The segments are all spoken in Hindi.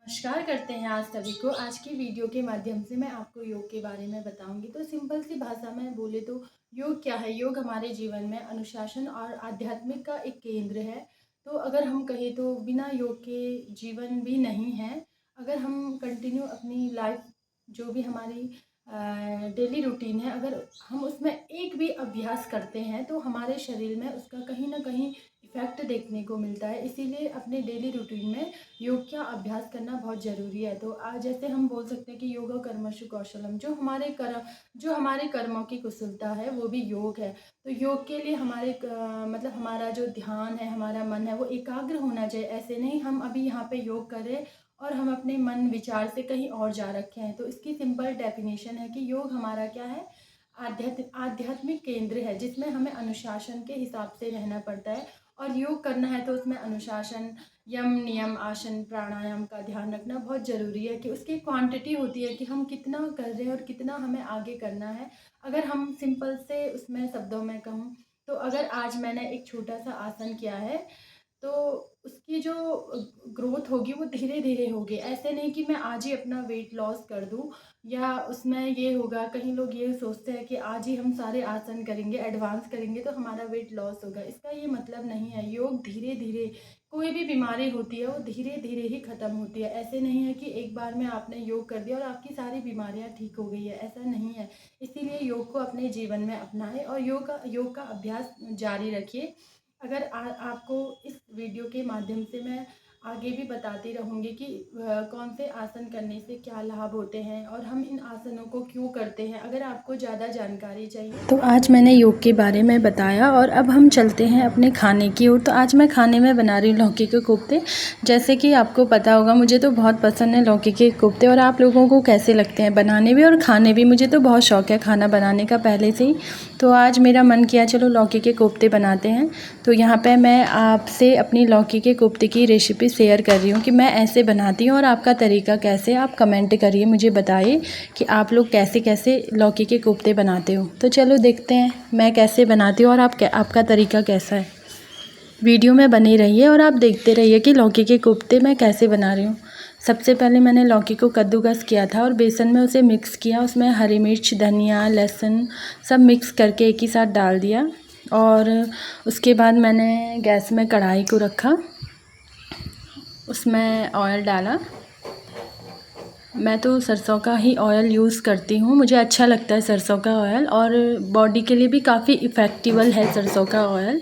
नमस्कार करते हैं आज सभी को। आज की वीडियो के माध्यम से मैं आपको योग के बारे में बताऊंगी। तो सिंपल सी भाषा में बोले तो योग क्या है। योग हमारे जीवन में अनुशासन और आध्यात्मिक का एक केंद्र है। तो अगर हम कहें तो बिना योग के जीवन भी नहीं है। अगर हम कंटिन्यू अपनी लाइफ जो भी हमारी डेली रूटीन है, अगर हम उसमें एक भी अभ्यास करते हैं तो हमारे शरीर में उसका कहीं ना कहीं इफ़ेक्ट देखने को मिलता है। इसीलिए अपने डेली रूटीन में योग का अभ्यास करना बहुत ज़रूरी है। तो आज जैसे हम बोल सकते हैं कि योगा कर्मसु कौशलम, जो हमारे कर्मों की कुशलता है वो भी योग है। तो योग के लिए मतलब हमारा जो ध्यान है, हमारा मन है वो एकाग्र होना चाहिए। ऐसे नहीं हम अभी यहाँ पे योग कर रहे हैं और हम अपने मन विचार से कहीं और जा रखे हैं। तो इसकी सिंपल डेफिनेशन है कि योग हमारा क्या है, आध्यात्मिक केंद्र है, जिसमें हमें अनुशासन के हिसाब से रहना पड़ता है। और योग करना है तो उसमें अनुशासन, यम नियम आसन प्राणायाम का ध्यान रखना बहुत ज़रूरी है कि उसकी क्वांटिटी होती है कि हम कितना कर रहे हैं और कितना हमें आगे करना है। अगर हम सिंपल से उसमें शब्दों में कहूँ तो अगर आज मैंने एक छोटा सा आसन किया है तो उसकी जो ग्रोथ होगी वो धीरे धीरे होगी। ऐसे नहीं कि मैं आज ही अपना वेट लॉस कर दूँ या उसमें ये होगा। कहीं लोग ये सोचते हैं कि आज ही हम सारे आसन करेंगे, एडवांस करेंगे तो हमारा वेट लॉस होगा। इसका ये मतलब नहीं है। योग धीरे धीरे, कोई भी बीमारी होती है वो धीरे धीरे ही ख़त्म होती है। ऐसे नहीं है कि एक बार में आपने योग कर दिया और आपकी सारी बीमारियां ठीक हो गई है, ऐसा नहीं है। इसीलिए योग को अपने जीवन में अपनाएं और योग का अभ्यास जारी रखिए। अगर आपको इस वीडियो के माध्यम से मैं आगे भी बताती रहूँगी कि कौन से आसन करने से क्या लाभ होते हैं और हम इन आसनों को क्यों करते हैं। अगर आपको ज़्यादा जानकारी चाहिए तो आज मैंने योग के बारे में बताया और अब हम चलते हैं अपने खाने की ओर। तो आज मैं खाने में बना रही हूँ लौकी के कोफ्ते। जैसे कि आपको पता होगा, मुझे तो बहुत पसंद है लौकी के कोफ्ते। और आप लोगों को कैसे लगते हैं बनाने भी और खाने भी? मुझे तो बहुत शौक है खाना बनाने का पहले से ही। तो आज मेरा मन किया चलो लौकी के कोफ्ते बनाते हैं। तो यहाँ पे मैं आपसे अपनी लौकी के कोफ्ते की रेसिपी शेयर कर रही हूँ कि मैं ऐसे बनाती हूँ और आपका तरीका कैसे, आप कमेंट करिए, मुझे बताइए कि आप लोग कैसे कैसे लौकी के कोफ्ते बनाते हो। तो चलो देखते हैं मैं कैसे बनाती हूँ और आपका तरीका कैसा है। वीडियो में बने रहिए और आप देखते रहिए कि लौकी के कोफ्ते मैं कैसे बना रही हूँ। सबसे पहले मैंने लौकी को कद्दूकस किया था और बेसन में उसे मिक्स किया। उसमें हरी मिर्च, धनिया, लहसुन सब मिक्स करके एक ही साथ डाल दिया। और उसके बाद मैंने गैस में कढ़ाई को रखा, उसमें ऑयल डाला। मैं तो सरसों का ही ऑयल यूज़ करती हूँ, मुझे अच्छा लगता है सरसों का ऑयल और बॉडी के लिए भी काफ़ी इफ़ेक्टिवल है सरसों का ऑयल।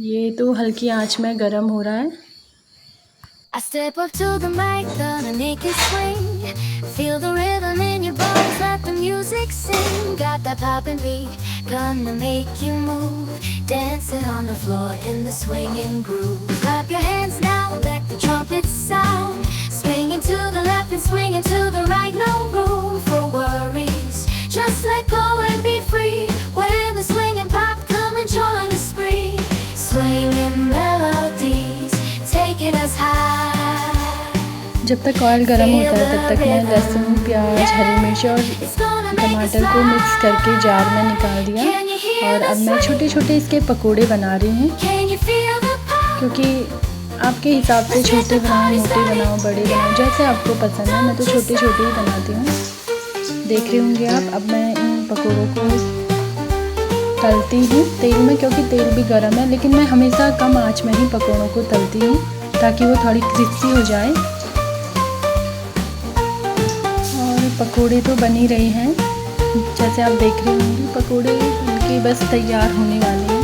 ये तो हल्की आंच में गरम हो रहा है। I step up to the mic, gonna make it swing. Feel the rhythm in your bones, let the music sing. Got that poppin' beat, gonna make you move. Dancing on the floor in the swinging groove. Clap your hands now, let the trumpets sound. Swinging to the left and swinging to the right, no room for worries. Just let go and be free. When the swinging pop, come and join the spree. Swinging melodies, taking us high. जब तक ऑयल गर्म होता है तब तक मैं लहसुन, प्याज, हरी मिर्च और टमाटर को मिक्स करके जार में निकाल दिया। और अब मैं छोटे छोटे इसके पकोड़े बना रही हूँ, क्योंकि आपके हिसाब से छोटे बनाओ, मोटे बनाओ, बड़े बनाओ, जैसे आपको पसंद है। मैं तो छोटे छोटे ही बनाती हूँ, देख रहे होंगे आप। अब मैं इन पकोड़ों को तलती हूँ तेल में, क्योंकि तेल भी गर्म है। लेकिन मैं हमेशा कम आंच में ही पकोड़ों को तलती हूँ ताकि वो थोड़ी क्रिस्पी हो जाए। और पकोड़े तो बन ही रहे हैं, जैसे आप देख रहे होंगे। पकोड़े उनके बस तैयार होने वाले हैं।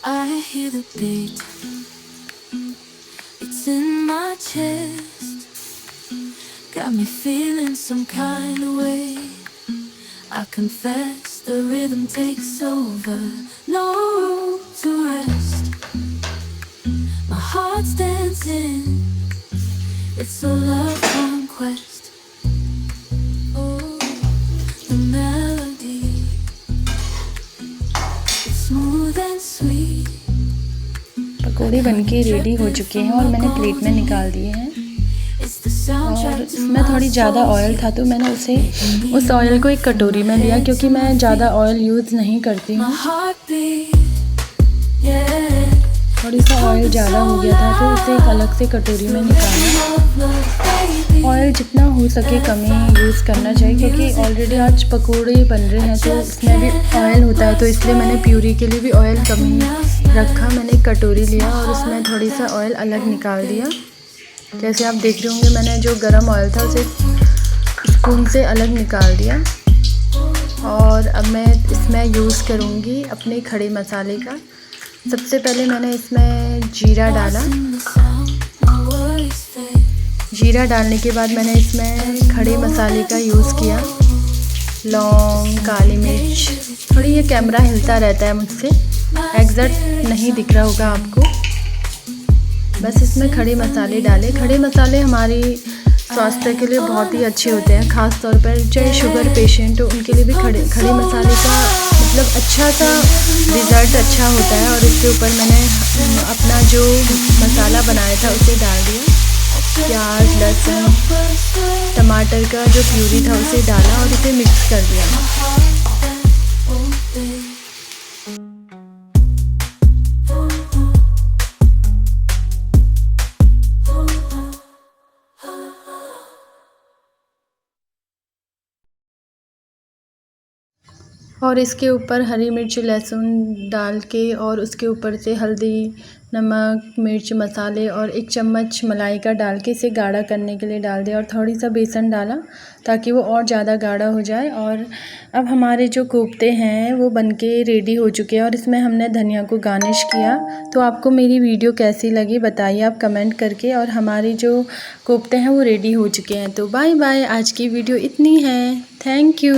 I hear the beat, it's in my chest. Got me feeling some kind of way. I confess the rhythm takes over, no room to rest. My heart's dancing, it's a love conquest. Oh, the पकौड़े बनके रेडी हो चुके हैं और मैंने प्लेट में निकाल दिए हैं। और इसमें थोड़ी ज़्यादा ऑयल था तो मैंने उस ऑयल को एक कटोरी में लिया, क्योंकि मैं ज़्यादा ऑयल यूज़ नहीं करती हूँ। थोड़ी सा ऑयल ज़्यादा हो गया था तो उसे एक अलग से कटोरी में निकाला। ऑयल जितना हो सके कम ही यूज़ करना चाहिए, क्योंकि ऑलरेडी आज पकोड़े बन रहे हैं तो इसमें भी ऑयल होता है, तो इसलिए मैंने प्यूरी के लिए भी ऑयल कम ही रखा। मैंने एक कटोरी लिया और उसमें थोड़ी सा ऑयल अलग निकाल दिया। जैसे आप देख रहे होंगे मैंने जो गरम ऑयल था उसे स्पून से अलग निकाल दिया। और अब मैं इसमें यूज़ करूँगी अपने खड़े मसाले का। सबसे पहले मैंने इसमें जीरा डाला। जीरा डालने के बाद मैंने इसमें खड़े मसाले का यूज़ किया। लौंग, काली मिर्च, थोड़ी ये कैमरा हिलता रहता है मुझसे, एग्जैक्ट नहीं दिख रहा होगा आपको। बस इसमें खड़े मसाले डाले। खड़े मसाले हमारी स्वास्थ्य के लिए बहुत ही अच्छे होते हैं, ख़ास तौर पर चाहे शुगर पेशेंट हो उनके लिए भी खड़े मसाले का मतलब अच्छा सा रिज़ल्ट अच्छा होता है। और इसके ऊपर मैंने अपना जो मसाला बनाया था उसे डाल दिया। प्याज, लहसुन, टमाटर का जो प्यूरी था उसे डाला और इसे मिक्स कर दिया। और इसके ऊपर हरी मिर्च, लहसुन डाल के और उसके ऊपर से हल्दी, नमक, मिर्च मसाले और 1 चम्मच मलाई का डाल के इसे गाढ़ा करने के लिए डाल दिया। और थोड़ी सा बेसन डाला ताकि वो और ज़्यादा गाढ़ा हो जाए। और अब हमारे जो कोफ्ते हैं वो बनके रेडी हो चुके हैं और इसमें हमने धनिया को गार्निश किया। तो आपको मेरी वीडियो कैसी लगी बताइए आप कमेंट करके। और हमारे जो कोफ्ते हैं वो रेडी हो चुके हैं। तो बाय बाय, आज की वीडियो इतनी है। Thank you.